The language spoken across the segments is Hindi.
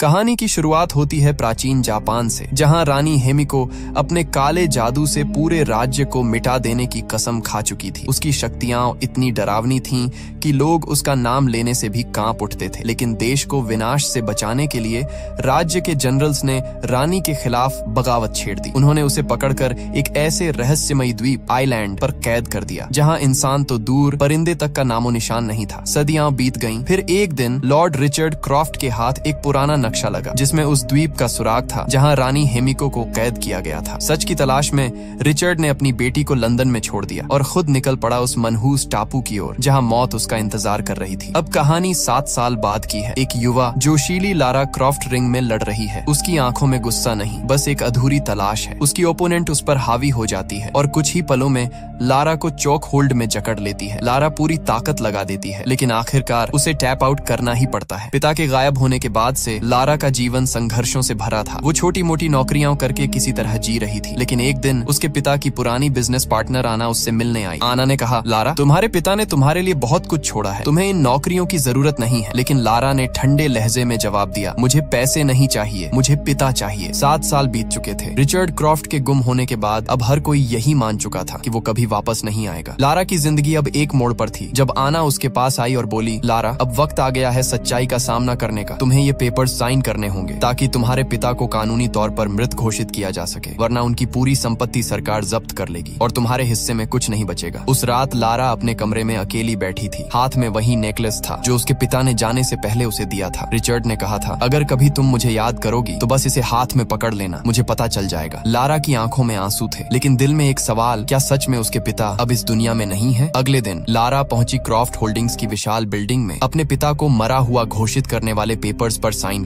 कहानी की शुरुआत होती है प्राचीन जापान से, जहां रानी हेमिको अपने काले जादू से पूरे राज्य को मिटा देने की कसम खा चुकी थी। उसकी शक्तियां इतनी डरावनी थीं कि लोग उसका नाम लेने से भी कांप उठते थे। लेकिन देश को विनाश से बचाने के लिए राज्य के जनरल्स ने रानी के खिलाफ बगावत छेड़ दी। उन्होंने उसे पकड़कर एक ऐसे रहस्यमयी द्वीप आइलैंड पर कैद कर दिया, जहां इंसान तो दूर परिंदे तक का नामो निशान नहीं था। सदियां बीत गईं। फिर एक दिन लॉर्ड रिचर्ड क्रॉफ्ट के हाथ एक पुराना नक्शा लगा, जिसमें उस द्वीप का सुराग था जहां रानी हेमिको को कैद किया गया था। सच की तलाश में रिचर्ड ने अपनी बेटी को लंदन में छोड़ दिया और खुद निकल पड़ा उस मनहूस टापू की ओर, जहां मौत उसका इंतजार कर रही थी। अब कहानी 7 साल बाद की है। एक युवा जोशीली लारा क्रॉफ्ट रिंग में लड़ रही है। उसकी आंखों में गुस्सा नहीं, बस एक अधूरी तलाश है। उसकी ओपोनेंट उस पर हावी हो जाती है और कुछ ही पलों में लारा को चौक होल्ड में जकड़ लेती है। लारा पूरी ताकत लगा देती है, लेकिन आखिरकार उसे टैप आउट करना ही पड़ता है। पिता के गायब होने के बाद से लारा का जीवन संघर्षों से भरा था। वो छोटी मोटी नौकरियां करके किसी तरह जी रही थी। लेकिन एक दिन उसके पिता की पुरानी बिजनेस पार्टनर आना उससे मिलने आई। आना ने कहा, लारा, तुम्हारे पिता ने तुम्हारे लिए बहुत कुछ छोड़ा है, तुम्हें इन नौकरियों की जरूरत नहीं है। लेकिन लारा ने ठंडे लहजे में जवाब दिया, मुझे पैसे नहीं चाहिए, मुझे पिता चाहिए। 7 साल बीत चुके थे। रिचर्ड क्रॉफ्ट के गुम होने के बाद अब हर कोई यही मान चुका था कि वो कभी वापस नहीं आएगा। लारा की जिंदगी अब एक मोड़ पर थी, जब आना उसके पास आई और बोली, लारा, अब वक्त आ गया है सच्चाई का सामना करने का। तुम्हें ये पेपर्स साइन करने होंगे ताकि तुम्हारे पिता को कानूनी तौर पर मृत घोषित किया जा सके, वरना उनकी पूरी संपत्ति सरकार जब्त कर लेगी और तुम्हारे हिस्से में कुछ नहीं बचेगा। उस रात लारा अपने कमरे में अकेली बैठी थी। हाथ में वही नेकलेस था जो उसके पिता ने जाने से पहले उसे दिया था। रिचर्ड ने कहा था, अगर कभी तुम मुझे याद करोगी तो बस इसे हाथ में पकड़ लेना, मुझे पता चल जाएगा। लारा की आंखों में आंसू थे, लेकिन दिल में एक सवाल, क्या सच में उसके पिता अब इस दुनिया में नहीं है? अगले दिन लारा पहुंची क्रॉफ्ट होल्डिंग्स की विशाल बिल्डिंग में अपने पिता को मरा हुआ घोषित करने वाले पेपर्स पर साइन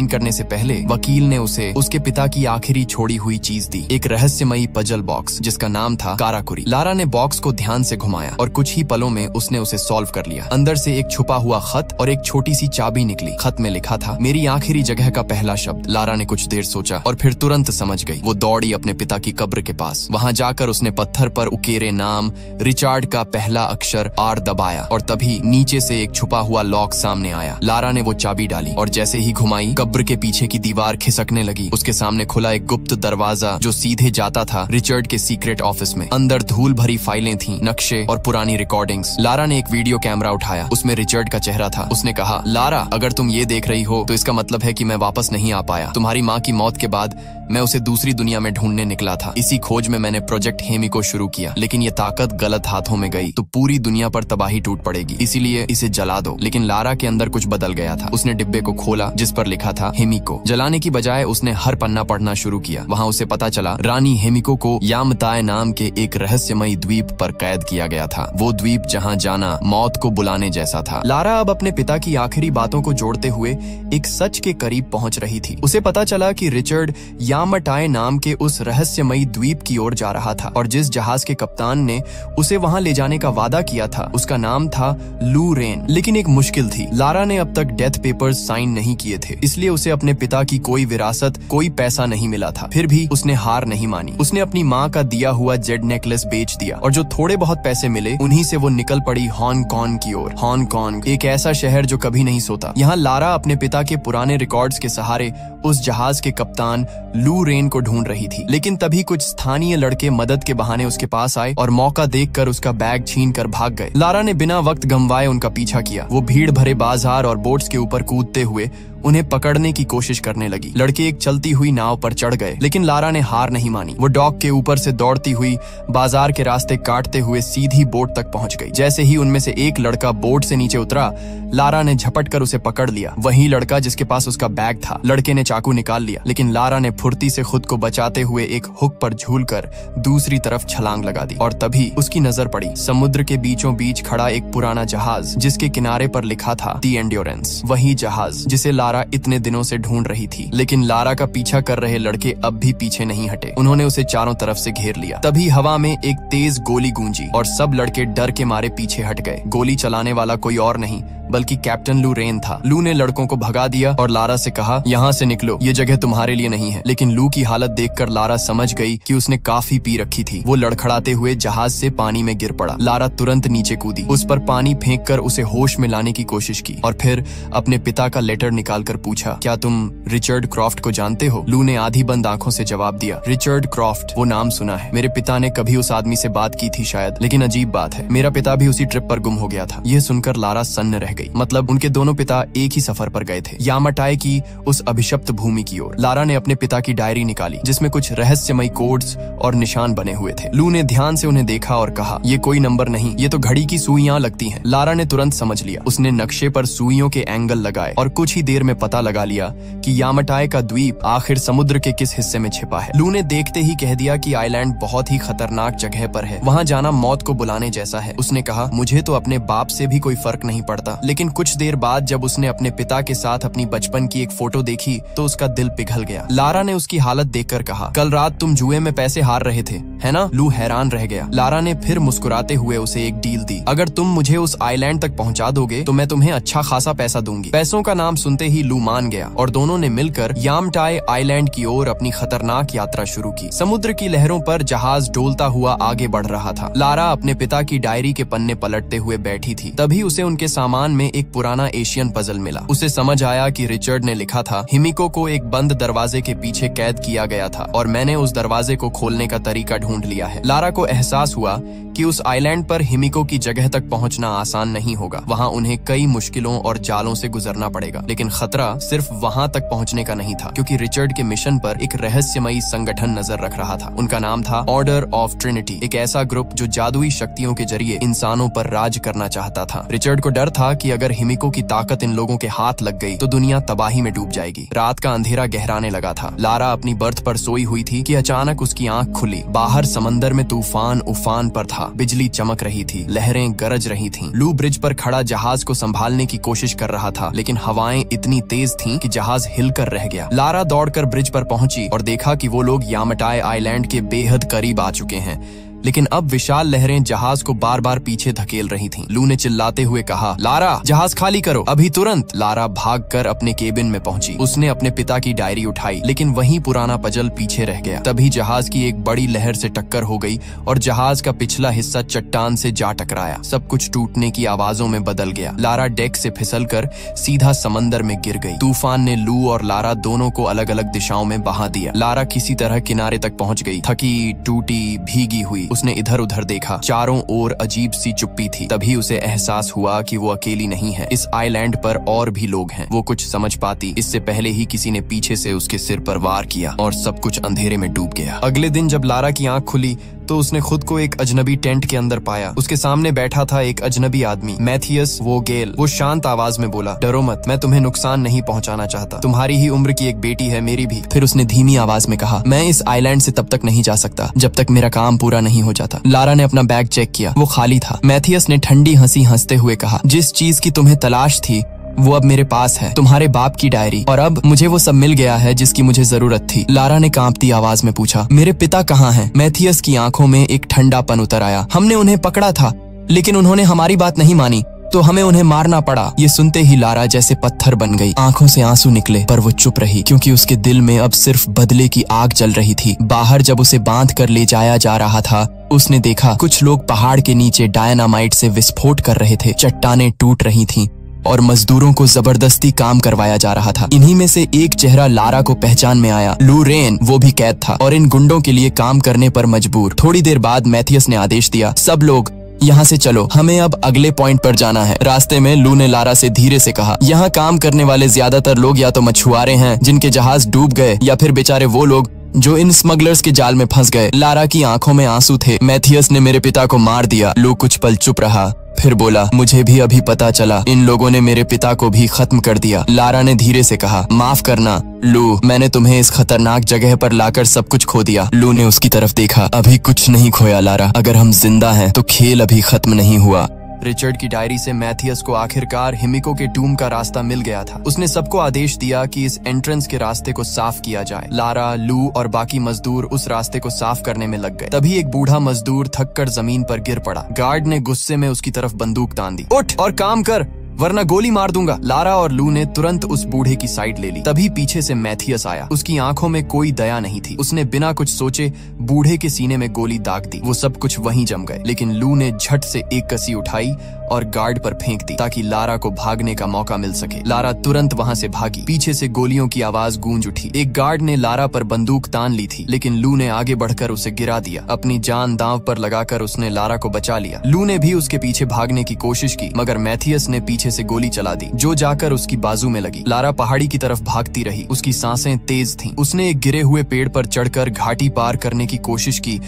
करने से पहले वकील ने उसे उसके पिता की आखिरी छोड़ी हुई चीज दी, एक रहस्यमयी पजल बॉक्स जिसका नाम था काराकुरी। लारा ने बॉक्स को ध्यान से घुमाया और कुछ ही पलों में उसने उसे सॉल्व कर लिया। अंदर से एक छुपा हुआ खत और एक छोटी सी चाबी निकली। खत में लिखा था, मेरी आखिरी जगह का पहला शब्द। लारा ने कुछ देर सोचा और फिर तुरंत समझ गई। वो दौड़ी अपने पिता की कब्र के पास। वहां जाकर उसने पत्थर पर उकेरे नाम रिचर्ड का पहला अक्षर आर दबाया और तभी नीचे से एक छुपा हुआ लॉक सामने आया। लारा ने वो चाबी डाली और जैसे ही घुमाई, कब्र के पीछे की दीवार खिसकने लगी। उसके सामने खुला एक गुप्त दरवाजा जो सीधे जाता था रिचर्ड के सीक्रेट ऑफिस में। अंदर धूल भरी फाइलें थीं, नक्शे और पुरानी रिकॉर्डिंग्स। लारा ने एक वीडियो कैमरा उठाया, उसमें रिचर्ड का चेहरा था। उसने कहा, लारा, अगर तुम ये देख रही हो तो इसका मतलब है कि मैं वापस नहीं आ पाया। तुम्हारी माँ की मौत के बाद मैं उसे दूसरी दुनिया में ढूंढने निकला था। इसी खोज में मैंने प्रोजेक्ट हेमिको शुरू किया, लेकिन ये ताकत गलत हाथों में गई तो पूरी दुनिया पर तबाही टूट पड़ेगी, इसीलिए इसे जला दो। लेकिन लारा के अंदर कुछ बदल गया था। उसने डिब्बे को खोला जिस पर लिखा था हेमिको। जलाने की बजाय उसने हर पन्ना पढ़ना शुरू किया। वहाँ उसे पता चला रानी हेमिको को यामताय नाम के एक रहस्यमयी द्वीप पर कैद किया गया था। वो द्वीप जहाँ जाना मौत को बुलाने जैसा था। लारा अब अपने पिता की आखिरी बातों को जोड़ते हुए एक सच के करीब पहुंच रही थी। उसे पता चला कि रिचर्ड यामताय नाम के उस रहस्यमयी द्वीप की ओर जा रहा था और जिस जहाज के कप्तान ने उसे वहां ले जाने का वादा किया था उसका नाम था लू रेन। लेकिन एक मुश्किल थी, लारा ने अब तक डेथ पेपर्स साइन नहीं किए थे, इसलिए उसे अपने पिता की कोई विरासत, कोई पैसा नहीं मिला था। फिर भी उसने हार नहीं मानी। उसने अपनी माँ का दिया हुआ जेड नेकलेस बेच दिया और जो थोड़े बहुत पैसे मिले उन्हीं से वो निकल पड़ी हांगकांग की ओर। हांगकांग एक ऐसा शहर जो कभी नहीं सोता। यहाँ लारा अपने पिता के पुराने रिकॉर्ड्स के सहारे उस जहाज के कप्तान लू रेन को ढूंढ रही थी। लेकिन तभी कुछ स्थानीय लड़के मदद के बहाने उसके पास आए और मौका देखकर उसका बैग छीनकर भाग गए। लारा ने बिना वक्त गंवाए उनका पीछा किया। वो भीड़ भरे बाजार और बोट्स के ऊपर कूदते हुए उन्हें पकड़ने की कोशिश करने लगी। लड़के एक चलती हुई नाव पर चढ़ गए, लेकिन लारा ने हार नहीं मानी। वो डॉक के ऊपर से दौड़ती हुई बाजार के रास्ते काटते हुए सीधी बोट तक पहुंच गई। जैसे ही उनमें से एक लड़का बोट से नीचे उतरा, लारा ने झपट कर उसे पकड़ लिया। वही लड़का जिसके पास उसका बैग था। लड़के ने चाकू निकाल लिया, लेकिन लारा ने फुर्ती से खुद को बचाते हुए एक हुक पर झूलकर दूसरी तरफ छलांग लगा दी। और तभी उसकी नजर पड़ी समुद्र के बीचों बीच खड़ा एक पुराना जहाज जिसके किनारे पर लिखा था दी एंड्योरेंस। वही जहाज जिसे लारा इतने दिनों से ढूंढ रही थी। लेकिन लारा का पीछा कर रहे लड़के अब भी पीछे नहीं हटे। उन्होंने उसे चारों तरफ से घेर लिया। तभी हवा में एक तेज गोली गूंजी और सब लड़के डर के मारे पीछे हट गए। गोली चलाने वाला कोई और नहीं बल्कि कैप्टन लू रेन था। लू ने लड़कों को भगा दिया और लारा से कहा, यहाँ से निकलो, ये जगह तुम्हारे लिए नहीं है। लेकिन लू की हालत देखकर लारा समझ गई कि उसने काफी पी रखी थी। वो लड़खड़ाते हुए जहाज से पानी में गिर पड़ा। लारा तुरंत नीचे कूदी, उस पर पानी फेंककर उसे होश में लाने की कोशिश की और फिर अपने पिता का लेटर निकाल डालकर पूछा, क्या तुम रिचर्ड क्रॉफ्ट को जानते हो? लू ने आधी बंद आंखों से जवाब दिया, रिचर्ड क्रॉफ्ट, वो नाम सुना है। मेरे पिता ने कभी उस आदमी से बात की थी शायद, लेकिन अजीब बात है, मेरा पिता भी उसी ट्रिप पर गुम हो गया था। यह सुनकर लारा सन्न रह गई। मतलब उनके दोनों पिता एक ही सफर पर गए थे, यामाटाई की उस अभिशप्त भूमि की ओर। लारा ने अपने पिता की डायरी निकाली जिसमें कुछ रहस्यमयी कोड्स और निशान बने हुए थे। लू ने ध्यान से उन्हें देखा और कहा, ये कोई नंबर नहीं, ये तो घड़ी की सुइयां लगती हैं। लारा ने तुरंत समझ लिया। उसने नक्शे पर सुइयों के एंगल लगाए और कुछ ही देर में पता लगा लिया कि यामाटाई का द्वीप आखिर समुद्र के किस हिस्से में छिपा है। लू ने देखते ही कह दिया कि आइलैंड बहुत ही खतरनाक जगह पर है, वहाँ जाना मौत को बुलाने जैसा है। उसने कहा, मुझे तो अपने बाप से भी कोई फर्क नहीं पड़ता। लेकिन कुछ देर बाद जब उसने अपने पिता के साथ अपनी बचपन की एक फोटो देखी तो उसका दिल पिघल गया। लारा ने उसकी हालत देखकर कहा, कल रात तुम जुए में पैसे हार रहे थे, है ना? लू हैरान रह गया। लारा ने फिर मुस्कुराते हुए उसे एक डील दी, अगर तुम मुझे उस आइलैंड तक पहुंचा दोगे तो मैं तुम्हें अच्छा खासा पैसा दूंगी। पैसों का नाम सुनते ही लू मान गया और दोनों ने मिलकर यामाटाई आइलैंड की ओर अपनी खतरनाक यात्रा शुरू की। समुद्र की लहरों पर जहाज डोलता हुआ आगे बढ़ रहा था। लारा अपने पिता की डायरी के पन्ने पलटते हुए बैठी थी। तभी उसे उनके सामान में एक पुराना एशियन पजल मिला। उसे समझ आया कि रिचर्ड ने लिखा था, हिमिको को एक बंद दरवाजे के पीछे कैद किया गया था और मैंने उस दरवाजे को खोलने का तरीका ढूंढ लिया है। लारा को एहसास हुआ कि उस आइलैंड पर हिमिको की जगह तक पहुंचना आसान नहीं होगा। वहां उन्हें कई मुश्किलों और जालों से गुजरना पड़ेगा। लेकिन खतरा सिर्फ वहां तक पहुंचने का नहीं था, क्योंकि रिचर्ड के मिशन पर एक रहस्यमयी संगठन नजर रख रहा था। उनका नाम था ऑर्डर ऑफ ट्रिनिटी, एक ऐसा ग्रुप जो जादुई शक्तियों के जरिए इंसानों पर राज करना चाहता था। रिचर्ड को डर था कि अगर हिमिको की ताकत इन लोगों के हाथ लग गई तो दुनिया तबाही में डूब जाएगी। रात का अंधेरा गहराने लगा था। लारा अपनी बर्थ पर सोई हुई थी कि अचानक उसकी आंख खुली। बाहर समंदर में तूफान उफान पर था। बिजली चमक रही थी, लहरें गरज रही थीं। लू ब्रिज पर खड़ा जहाज को संभालने की कोशिश कर रहा था, लेकिन हवाएं इतनी तेज थीं कि जहाज हिलकर रह गया। लारा दौड़कर ब्रिज पर पहुंची और देखा कि वो लोग यामाटाई आइलैंड के बेहद करीब आ चुके हैं, लेकिन अब विशाल लहरें जहाज को बार बार पीछे धकेल रही थीं। लू ने चिल्लाते हुए कहा, लारा, जहाज खाली करो, अभी तुरंत। लारा भागकर अपने केबिन में पहुंची। उसने अपने पिता की डायरी उठाई, लेकिन वही पुराना पजल पीछे रह गया। तभी जहाज की एक बड़ी लहर से टक्कर हो गई और जहाज का पिछला हिस्सा चट्टान से जा टकराया। सब कुछ टूटने की आवाजों में बदल गया। लारा डेक से फिसलकर सीधा समंदर में गिर गई। तूफान ने लू और लारा दोनों को अलग अलग दिशाओं में बहा दिया। लारा किसी तरह किनारे तक पहुंच गई, थकी, टूटी, भीगी हुई। उसने इधर उधर देखा, चारों ओर अजीब सी चुप्पी थी। तभी उसे एहसास हुआ कि वो अकेली नहीं है, इस आइलैंड पर और भी लोग हैं। वो कुछ समझ पाती इससे पहले ही किसी ने पीछे से उसके सिर पर वार किया और सब कुछ अंधेरे में डूब गया। अगले दिन जब लारा की आंख खुली तो उसने खुद को एक अजनबी टेंट के अंदर पाया। उसके सामने बैठा था एक अजनबी आदमी, मैथियस वोगेल। वो शांत आवाज में बोला, डरो मत, मैं तुम्हें नुकसान नहीं पहुंचाना चाहता। तुम्हारी ही उम्र की एक बेटी है, मेरी भी। फिर उसने धीमी आवाज में कहा, मैं इस आइलैंड से तब तक नहीं जा सकता जब तक मेरा काम पूरा नहीं हो जाता। लारा ने अपना बैग चेक किया, वो खाली था। मैथियस ने ठंडी हंसी हंसते हुए कहा, जिस चीज की तुम्हें तलाश थी वो अब मेरे पास है, तुम्हारे बाप की डायरी, और अब मुझे वो सब मिल गया है जिसकी मुझे जरूरत थी। लारा ने कांपती आवाज में पूछा, मेरे पिता कहाँ हैं? मैथियस की आंखों में एक ठंडापन उतर आया। हमने उन्हें पकड़ा था, लेकिन उन्होंने हमारी बात नहीं मानी, तो हमें उन्हें मारना पड़ा। ये सुनते ही लारा जैसे पत्थर बन गई। आंखों से आंसू निकले, पर वो चुप रही, क्योंकि उसके दिल में अब सिर्फ बदले की आग जल रही थी। बाहर जब उसे बांध कर ले जाया जा रहा था, उसने देखा कुछ लोग पहाड़ के नीचे डायनामाइट से विस्फोट कर रहे थे। चट्टानें टूट रही थीं और मजदूरों को जबरदस्ती काम करवाया जा रहा था। इन्हीं में से एक चेहरा लारा को पहचान में आया, लू रेन। वो भी कैद था और इन गुंडों के लिए काम करने पर मजबूर। थोड़ी देर बाद मैथियस ने आदेश दिया, सब लोग यहाँ से चलो, हमें अब अगले पॉइंट पर जाना है। रास्ते में लू ने लारा से धीरे से कहा, यहाँ काम करने वाले ज्यादातर लोग या तो मछुआरे हैं जिनके जहाज डूब गए, या फिर बेचारे वो लोग जो इन स्मगलर्स के जाल में फंस गए। लारा की आंखों में आंसू थे। मैथियस ने मेरे पिता को मार दिया। लू कुछ पल चुप रहा, फिर बोला, मुझे भी अभी पता चला, इन लोगों ने मेरे पिता को भी खत्म कर दिया। लारा ने धीरे से कहा, माफ करना लू, मैंने तुम्हें इस खतरनाक जगह पर लाकर सब कुछ खो दिया। लू ने उसकी तरफ देखा, अभी कुछ नहीं खोया लारा, अगर हम जिंदा हैं तो खेल अभी खत्म नहीं हुआ। रिचर्ड की डायरी से मैथियस को आखिरकार हिमिको के टूम का रास्ता मिल गया था। उसने सबको आदेश दिया कि इस एंट्रेंस के रास्ते को साफ किया जाए। लारा, लू और बाकी मजदूर उस रास्ते को साफ करने में लग गए। तभी एक बूढ़ा मजदूर थककर जमीन पर गिर पड़ा। गार्ड ने गुस्से में उसकी तरफ बंदूक तान दी। उठ और काम कर, वरना गोली मार दूंगा। लारा और लू ने तुरंत उस बूढ़े की साइड ले ली। तभी पीछे से मैथियस आया। उसकी आंखों में कोई दया नहीं थी। उसने बिना कुछ सोचे बूढ़े के सीने में गोली दाग दी। वो सब कुछ वहीं जम गए, लेकिन लू ने झट से एक कसी उठाई और गार्ड पर फेंक दी ताकि लारा को भागने का मौका मिल सके। लारा तुरंत वहां से भागी। पीछे से गोलियों की आवाज गूंज उठी। एक गार्ड ने लारा पर बंदूक तान ली थी, लेकिन लू ने आगे बढ़कर उसे गिरा दिया। अपनी जान दांव पर लगाकर उसने लारा को बचा लिया। लू ने भी उसके पीछे भागने की कोशिश की, मगर मैथियस ने पीछे से गोली चला दी, जो जाकर उसकी बाजू में लगी। लारा पहाड़ी की तरफ भागती रही। उसकी सांसें तेज थीं। उसने एक गिरे हुए पेड़ पर चढ़कर घाटी पार करने की कोशिश की,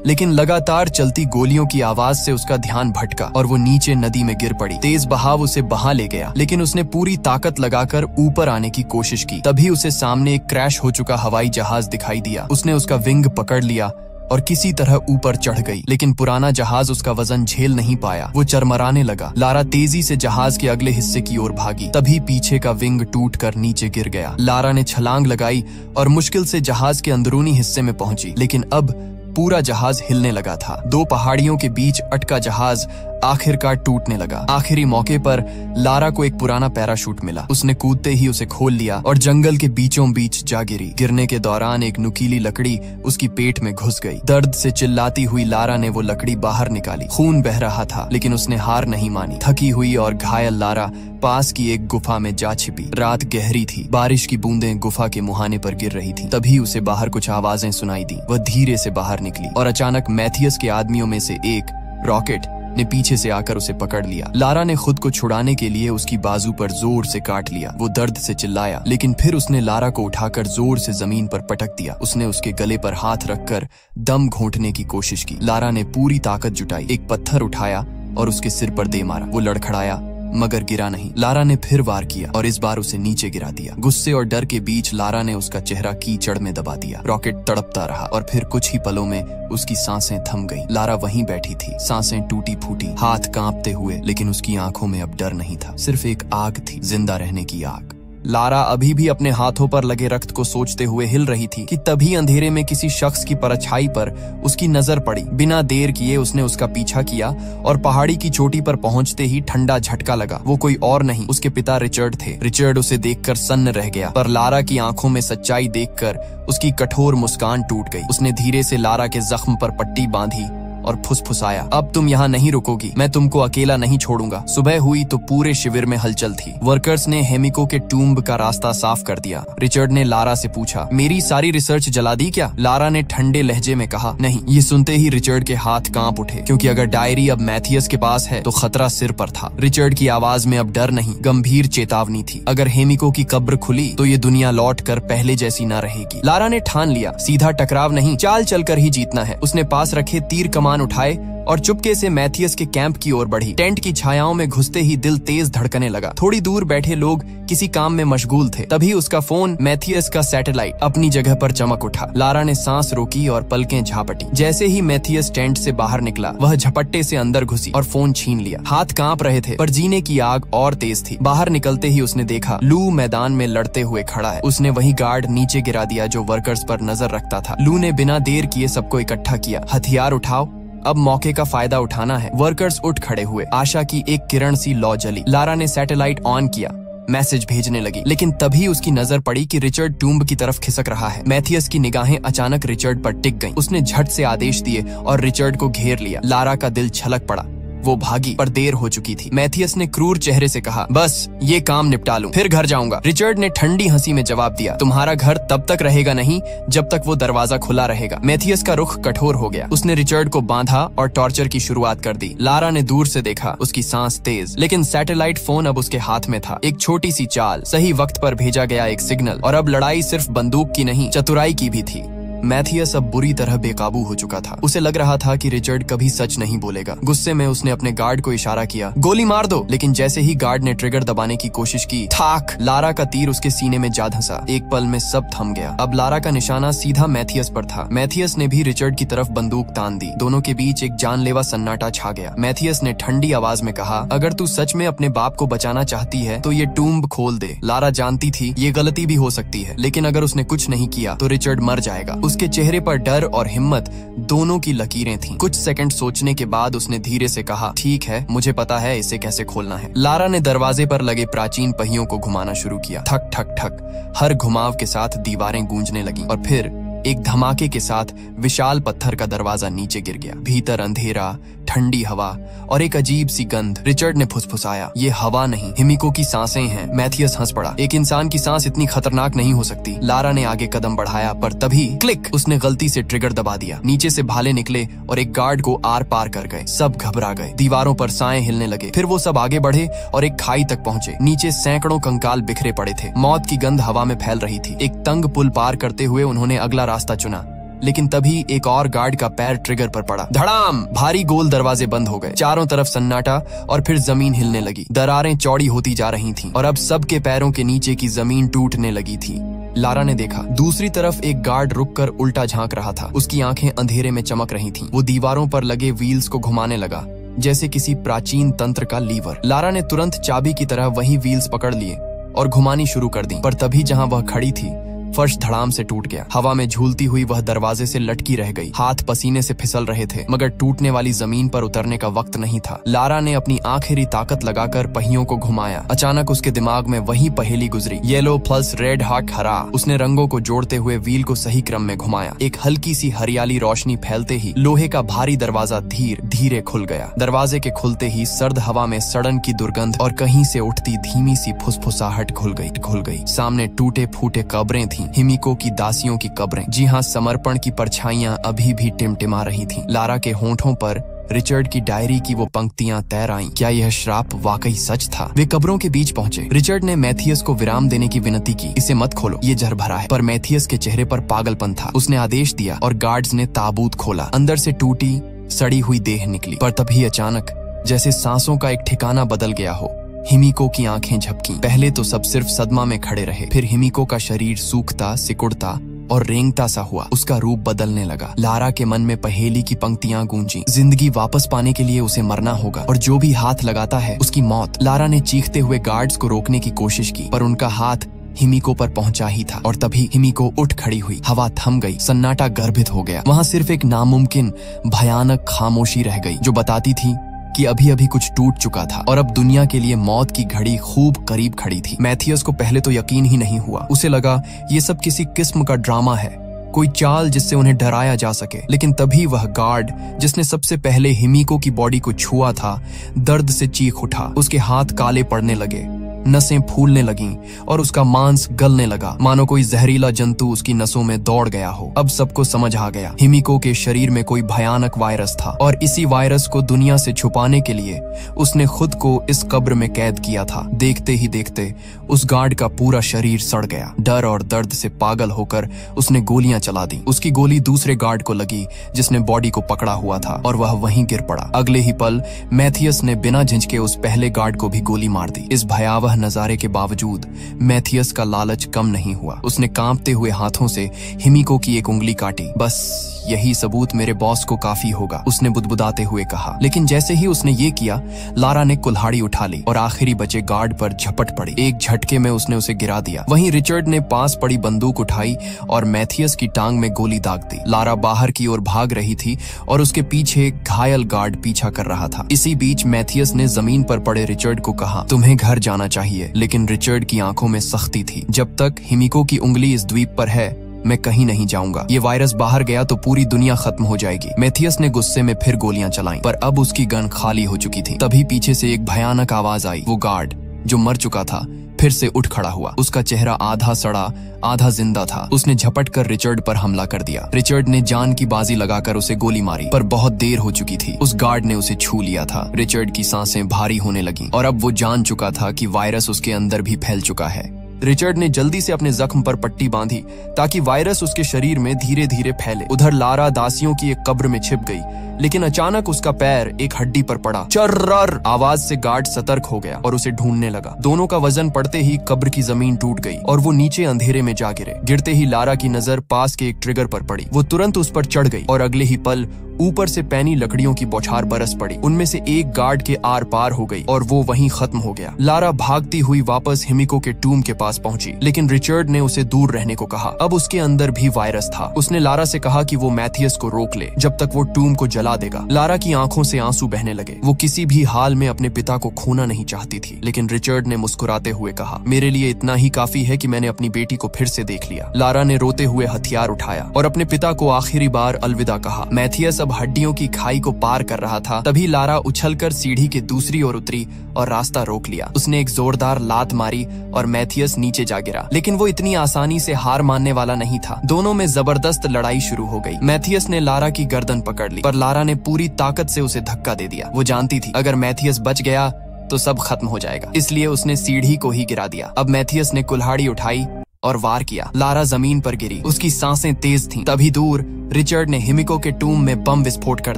लेकिन लगातार चलती गोलियों की आवाज से उसका ध्यान भटका और वो नीचे नदी में गिर पड़ी। तेज बहाव उसे बहा ले गया, लेकिन उसने पूरी ताकत लगाकर ऊपर आने की कोशिश की। तभी उसे सामने एक क्रैश हो चुका हवाई जहाज दिखाई दिया। उसने उसका विंग पकड़ लिया और किसी तरह ऊपर चढ़ गई, लेकिन पुराना जहाज उसका वजन झेल नहीं पाया। वो चरमराने लगा। लारा तेजी से जहाज के अगले हिस्से की ओर भागी। तभी पीछे का विंग टूटकर नीचे गिर गया। लारा ने छलांग लगाई और मुश्किल से जहाज के अंदरूनी हिस्से में पहुंची, लेकिन अब पूरा जहाज हिलने लगा था। दो पहाड़ियों के बीच अटका जहाज आखिरकार टूटने लगा। आखिरी मौके पर लारा को एक पुराना पैराशूट मिला। उसने कूदते ही उसे खोल लिया और जंगल के बीचों बीच जा गिरी। गिरने के दौरान एक नुकीली लकड़ी उसकी पेट में घुस गई। दर्द से चिल्लाती हुई लारा ने वो लकड़ी बाहर निकाली। खून बह रहा था, लेकिन उसने हार नहीं मानी। थकी हुई और घायल लारा पास की एक गुफा में जा छिपी। रात गहरी थी। बारिश की बूंदें गुफा के मुहाने पर गिर रही थी। तभी उसे बाहर कुछ आवाजें सुनाई दी। वह धीरे से बाहर निकली और अचानक मैथियस के आदमियों में से एक, रॉकेट, ने पीछे से आकर उसे पकड़ लिया। लारा ने खुद को छुड़ाने के लिए उसकी बाजू पर जोर से काट लिया। वो दर्द से चिल्लाया, लेकिन फिर उसने लारा को उठाकर जोर से जमीन पर पटक दिया। उसने उसके गले पर हाथ रखकर दम घोंटने की कोशिश की। लारा ने पूरी ताकत जुटाई, एक पत्थर उठाया और उसके सिर पर दे मारा। वो लड़खड़ाया, मगर गिरा नहीं। लारा ने फिर वार किया और इस बार उसे नीचे गिरा दिया। गुस्से और डर के बीच लारा ने उसका चेहरा कीचड़ में दबा दिया। रॉकेट तड़पता रहा और फिर कुछ ही पलों में उसकी सांसें थम गईं। लारा वहीं बैठी थी, सांसें टूटी फूटी, हाथ कांपते हुए, लेकिन उसकी आंखों में अब डर नहीं था, सिर्फ एक आग थी, जिंदा रहने की आग। लारा अभी भी अपने हाथों पर लगे रक्त को सोचते हुए हिल रही थी कि तभी अंधेरे में किसी शख्स की परछाई पर उसकी नजर पड़ी। बिना देर किए उसने उसका पीछा किया और पहाड़ी की चोटी पर पहुंचते ही ठंडा झटका लगा। वो कोई और नहीं, उसके पिता रिचर्ड थे। रिचर्ड उसे देखकर सन्न रह गया, पर लारा की आंखों में सच्चाई देखकर उसकी कठोर मुस्कान टूट गई। उसने धीरे से लारा के जख्म पर पट्टी बांधी और फुसफुसाया, अब तुम यहाँ नहीं रुकोगी, मैं तुमको अकेला नहीं छोड़ूंगा। सुबह हुई तो पूरे शिविर में हलचल थी। वर्कर्स ने हेमिको के टूम्ब का रास्ता साफ कर दिया। रिचर्ड ने लारा से पूछा, मेरी सारी रिसर्च जला दी क्या? लारा ने ठंडे लहजे में कहा, नहीं। ये सुनते ही रिचर्ड के हाथ कांप उठे, क्योंकि अगर डायरी अब मैथियस के पास है तो खतरा सिर पर था। रिचर्ड की आवाज में अब डर नहीं, गंभीर चेतावनी थी। अगर हेमिको की कब्र खुली तो ये दुनिया लौट कर पहले जैसी न रहेगी। लारा ने ठान लिया, सीधा टकराव नहीं, चाल चलकर ही जीतना है। उसने पास रखे तीर कमान उठाए और चुपके से मैथियस के कैंप की ओर बढ़ी। टेंट की छायाओं में घुसते ही दिल तेज धड़कने लगा। थोड़ी दूर बैठे लोग किसी काम में मशगूल थे। तभी उसका फोन, मैथियस का सैटेलाइट, अपनी जगह पर चमक उठा। लारा ने सांस रोकी और पलकें झापटी। जैसे ही मैथियस टेंट से बाहर निकला, वह झपट्टे से अंदर घुसी और फोन छीन लिया। हाथ कांप रहे थे, पर जीने की आग और तेज थी। बाहर निकलते ही उसने देखा, लू मैदान में लड़ते हुए खड़ा है। उसने वही गार्ड नीचे गिरा दिया जो वर्कर्स पर नजर रखता था। लू ने बिना देर किए सबको इकट्ठा किया। हथियार उठाओ, अब मौके का फायदा उठाना है। वर्कर्स उठ खड़े हुए। आशा की एक किरण सी लौ जली। लारा ने सैटेलाइट ऑन किया, मैसेज भेजने लगी, लेकिन तभी उसकी नजर पड़ी कि रिचर्ड टूम्ब की तरफ खिसक रहा है। मैथियस की निगाहें अचानक रिचर्ड पर टिक गईं। उसने झट से आदेश दिए और रिचर्ड को घेर लिया। लारा का दिल छलक पड़ा। वो भागी, पर देर हो चुकी थी। मैथियस ने क्रूर चेहरे से कहा, बस ये काम निपटा लूं, फिर घर जाऊंगा। रिचर्ड ने ठंडी हंसी में जवाब दिया, तुम्हारा घर तब तक रहेगा नहीं जब तक वो दरवाजा खुला रहेगा। मैथियस का रुख कठोर हो गया। उसने रिचर्ड को बांधा और टॉर्चर की शुरुआत कर दी। लारा ने दूर से देखा, उसकी सांस तेज, लेकिन सैटेलाइट फोन अब उसके हाथ में था। एक छोटी सी चाल, सही वक्त पर भेजा गया एक सिग्नल, और अब लड़ाई सिर्फ बंदूक की नहीं, चतुराई की भी थी। मैथियस अब बुरी तरह बेकाबू हो चुका था। उसे लग रहा था कि रिचर्ड कभी सच नहीं बोलेगा। गुस्से में उसने अपने गार्ड को इशारा किया, गोली मार दो, लेकिन जैसे ही गार्ड ने ट्रिगर दबाने की कोशिश की, थाक, लारा का तीर उसके सीने में जा धंसा। एक पल में सब थम गया। अब लारा का निशाना सीधा मैथियस पर था। मैथियस ने भी रिचर्ड की तरफ बंदूक तान दी। दोनों के बीच एक जानलेवा सन्नाटा छा गया। मैथियस ने ठंडी आवाज में कहा, अगर तू सच में अपने बाप को बचाना चाहती है तो ये टूम्ब खोल दे। लारा जानती थी ये गलती भी हो सकती है, लेकिन अगर उसने कुछ नहीं किया तो रिचर्ड मर जाएगा। उसके चेहरे पर डर और हिम्मत दोनों की लकीरें थीं। कुछ सेकंड सोचने के बाद उसने धीरे से कहा, ठीक है, मुझे पता है इसे कैसे खोलना है। लारा ने दरवाजे पर लगे प्राचीन पहियों को घुमाना शुरू किया। ठक ठक ठक, हर घुमाव के साथ दीवारें गूंजने लगी और फिर एक धमाके के साथ विशाल पत्थर का दरवाजा नीचे गिर गया। भीतर अंधेरा, ठंडी हवा और एक अजीब सी गंध। रिचर्ड ने फुसफुसाया, ये हवा नहीं, हिमिको की सांसें हैं। मैथियस हंस पड़ा, एक इंसान की सांस इतनी खतरनाक नहीं हो सकती। लारा ने आगे कदम बढ़ाया, पर तभी क्लिक, उसने गलती से ट्रिगर दबा दिया। नीचे से भाले निकले और एक गार्ड को आर पार कर गए। सब घबरा गए, दीवारों पर साएं हिलने लगे। फिर वो सब आगे बढ़े और एक खाई तक पहुंचे। नीचे सैकड़ों कंकाल बिखरे पड़े थे। मौत की गंध हवा में फैल रही थी। एक तंग पुल पार करते हुए उन्होंने अगला रास्ता चुना, लेकिन तभी एक और गार्ड का पैर ट्रिगर पर पड़ा। धड़ाम! भारी गोल दरवाजे बंद हो गए। चारों तरफ सन्नाटा और फिर जमीन हिलने लगी। दरारें चौड़ी होती जा रही थीं और अब सबके पैरों के नीचे की जमीन टूटने लगी थी। लारा ने देखा, दूसरी तरफ एक गार्ड रुककर उल्टा झांक रहा था। उसकी आंखें अंधेरे में चमक रही थीं। वो दीवारों पर लगे व्हील्स को घुमाने लगा, जैसे किसी प्राचीन तंत्र का लीवर। लारा ने तुरंत चाबी की तरह वही व्हील्स पकड़ लिए और घुमानी शुरू कर दी। पर तभी जहां वह खड़ी थी, फर्श धड़ाम से टूट गया। हवा में झूलती हुई वह दरवाजे से लटकी रह गई। हाथ पसीने से फिसल रहे थे, मगर टूटने वाली जमीन पर उतरने का वक्त नहीं था। लारा ने अपनी आखिरी ताकत लगाकर पहियों को घुमाया। अचानक उसके दिमाग में वही पहेली गुजरी, येलो प्लस रेड हार्ट हरा। उसने रंगों को जोड़ते हुए व्हील को सही क्रम में घुमाया। एक हल्की सी हरियाली रोशनी फैलते ही लोहे का भारी दरवाजा धीरे धीरे खुल गया। दरवाजे के खुलते ही सर्द हवा में सड़न की दुर्गंध और कहीं से उठती धीमी सी फुसफुसाहट घुल गई। सामने टूटे फूटे कब्रें थीं, हिमिको की दासियों की कब्रें। जी हाँ, समर्पण की परछाइयां अभी भी टिमटिमा रही थीं। लारा के होंठों पर रिचर्ड की डायरी की वो पंक्तियां तैर आईं। क्या यह श्राप वाकई सच था? वे कब्रों के बीच पहुंचे। रिचर्ड ने मैथियस को विराम देने की विनती की। इसे मत खोलो, ये जहर भरा है। पर मैथियस के चेहरे पर पागलपन था। उसने आदेश दिया और गार्ड्स ने ताबूत खोला। अंदर से टूटी सड़ी हुई देह निकली। पर तभी अचानक, जैसे सांसों का एक ठिकाना बदल गया हो, हिमिको की आंखें झपकी। पहले तो सब सिर्फ सदमा में खड़े रहे, फिर हिमिको का शरीर सूखता, सिकुड़ता और रेंगता सा हुआ। उसका रूप बदलने लगा। लारा के मन में पहेली की पंक्तियां गूंजी, जिंदगी वापस पाने के लिए उसे मरना होगा और जो भी हाथ लगाता है उसकी मौत। लारा ने चीखते हुए गार्ड्स को रोकने की कोशिश की, पर उनका हाथ हिमिको पर पहुंचा ही था। और तभी हिमिको उठ खड़ी हुई। हवा थम गई, सन्नाटा गर्भित हो गया। वहां सिर्फ एक नामुमकिन भयानक खामोशी रह गई, जो बताती थी कि अभी अभी कुछ टूट चुका था और अब दुनिया के लिए मौत की घड़ी खूब करीब खड़ी थी। मैथियस को पहले तो यकीन ही नहीं हुआ। उसे लगा ये सब किसी किस्म का ड्रामा है, कोई चाल जिससे उन्हें डराया जा सके। लेकिन तभी वह गार्ड जिसने सबसे पहले हिमिको की बॉडी को छुआ था, दर्द से चीख उठा। उसके हाथ काले पड़ने लगे, नसें फूलने लगीं और उसका मांस गलने लगा, मानो कोई जहरीला जंतु उसकी नसों में दौड़ गया हो। अब सबको समझ आ गया, हिमिको के शरीर में कोई भयानक वायरस था और इसी वायरस को दुनिया से छुपाने के लिए उसने खुद को इस कब्र में कैद किया था। देखते ही देखते उस गार्ड का पूरा शरीर सड़ गया। डर और दर्द से पागल होकर उसने गोलियां चला दी। उसकी गोली दूसरे गार्ड को लगी जिसने बॉडी को पकड़ा हुआ था और वह वहीं गिर पड़ा। अगले ही पल मैथियस ने बिना झिझके उस पहले गार्ड को भी गोली मार दी। इस भयावह नजारे के बावजूद मैथियस का लालच कम नहीं हुआ। उसने कांपते हुए हाथों से हिमिको की एक उंगली काटी। बस यही सबूत मेरे बॉस को काफी होगा, उसने बुदबुदाते हुए कहा। लेकिन जैसे ही उसने ये किया, लारा ने कुल्हाड़ी उठा ली और आखिरी बचे गार्ड पर झपट पड़ी। एक झटके में उसने उसे गिरा दिया। वहीं रिचर्ड ने पास पड़ी बंदूक उठाई और मैथियस की टांग में गोली दाग दी। लारा बाहर की ओर भाग रही थी और उसके पीछे घायल गार्ड पीछा कर रहा था। इसी बीच मैथियस ने जमीन पर पड़े रिचर्ड को कहा, तुम्हें घर जाना चाहिए। लेकिन रिचर्ड की आंखों में सख्ती थी। जब तक हिमिको की उंगली इस द्वीप पर है, मैं कहीं नहीं जाऊंगा। ये वायरस बाहर गया तो पूरी दुनिया खत्म हो जाएगी। मैथियस ने गुस्से में फिर गोलियां चलाईं, पर अब उसकी गन खाली हो चुकी थी। तभी पीछे से एक भयानक आवाज आई। वो गार्ड जो मर चुका था फिर से उठ खड़ा हुआ। उसका चेहरा आधा सड़ा आधा जिंदा था। उसने झपट कर रिचर्ड पर हमला कर दिया। रिचर्ड ने जान की बाजी लगाकर उसे गोली मारी, पर बहुत देर हो चुकी थी। उस गार्ड ने उसे छू लिया था। रिचर्ड की सांसें भारी होने लगीं और अब वो जान चुका था कि वायरस उसके अंदर भी फैल चुका है। रिचर्ड ने जल्दी से अपने जख्म पर पट्टी बांधी ताकि वायरस उसके शरीर में धीरे धीरे फैले। उधर लारा दासियों की एक कब्र में छिप गई, लेकिन अचानक उसका पैर एक हड्डी पर पड़ा। चर्रर आवाज से गार्ड सतर्क हो गया और उसे ढूंढने लगा। दोनों का वजन पड़ते ही कब्र की जमीन टूट गई और वो नीचे अंधेरे में जा गिरे। गिरते ही लारा की नजर पास के एक ट्रिगर पर पड़ी। वो तुरंत उस पर चढ़ गई और अगले ही पल ऊपर से पैनी लकड़ियों की बौछार बरस पड़ी। उनमें से एक गार्ड के आर पार हो गई और वो वहीं खत्म हो गया। लारा भागती हुई वापस हिमिको के टूम के पास पहुंची, लेकिन रिचर्ड ने उसे दूर रहने को कहा। अब उसके अंदर भी वायरस था। उसने लारा से कहा कि वो मैथियस को रोक ले जब तक वो टूम को जला देगा। लारा की आंखों से आंसू बहने लगे। वो किसी भी हाल में अपने पिता को खोना नहीं चाहती थी, लेकिन रिचर्ड ने मुस्कुराते हुए कहा, मेरे लिए इतना ही काफी है कि मैंने अपनी बेटी को फिर से देख लिया। लारा ने रोते हुए हथियार उठाया और अपने पिता को आखिरी बार अलविदा कहा। मैथियस अब हड्डियों की खाई को पार कर रहा था। तभी लारा उछलकर सीढ़ी के दूसरी ओर उतरी और रास्ता रोक लिया। उसने एक जोरदार लात मारी और मैथियस नीचे जा गिरा, लेकिन वो इतनी आसानी से हार मानने वाला नहीं था। दोनों में जबरदस्त लड़ाई शुरू हो गई। मैथियस ने लारा की गर्दन पकड़ ली, पर लारा ने पूरी ताकत से उसे धक्का दे दिया। वो जानती थी अगर मैथियस बच गया तो सब खत्म हो जाएगा, इसलिए उसने सीढ़ी को ही गिरा दिया। अब मैथियस ने कुल्हाड़ी उठाई और वार किया। लारा जमीन पर गिरी, उसकी सांसें तेज थीं। तभी दूर रिचर्ड ने हिमिको के टूम में बम विस्फोट कर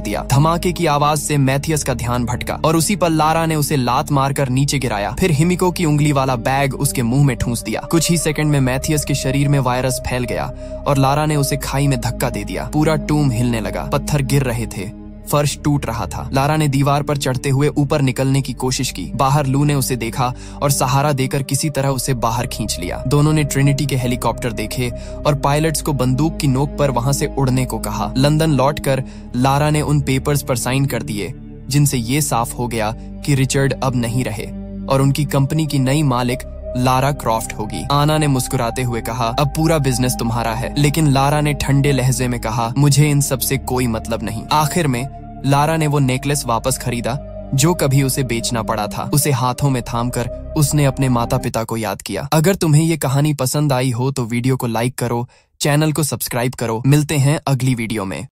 दिया। धमाके की आवाज से मैथियस का ध्यान भटका और उसी पर लारा ने उसे लात मारकर नीचे गिराया। फिर हिमिको की उंगली वाला बैग उसके मुंह में ठूंस दिया। कुछ ही सेकंड में मैथियस के शरीर में वायरस फैल गया और लारा ने उसे खाई में धक्का दे दिया। पूरा टूम हिलने लगा, पत्थर गिर रहे थे, फर्श टूट रहा था। लारा ने दीवार पर चढ़ते हुए ऊपर निकलने की कोशिश की। बाहर लू ने उसे देखा और सहारा देकर किसी तरह उसे बाहर खींच लिया। दोनों ने ट्रिनिटी के हेलीकॉप्टर देखे और पायलट्स को बंदूक की नोक पर वहां से उड़ने को कहा। लंदन लौटकर लारा ने उन पेपर्स पर साइन कर दिए जिनसे ये साफ हो गया कि रिचर्ड अब नहीं रहे और उनकी कंपनी की नई मालिक लारा क्रॉफ्ट होगी। आना ने मुस्कुराते हुए कहा, अब पूरा बिजनेस तुम्हारा है। लेकिन लारा ने ठंडे लहजे में कहा, मुझे इन सब से कोई मतलब नहीं। आखिर में लारा ने वो नेकलेस वापस खरीदा जो कभी उसे बेचना पड़ा था। उसे हाथों में थामकर उसने अपने माता पिता को याद किया। अगर तुम्हें ये कहानी पसंद आई हो तो वीडियो को लाइक करो, चैनल को सब्सक्राइब करो। मिलते हैं अगली वीडियो में।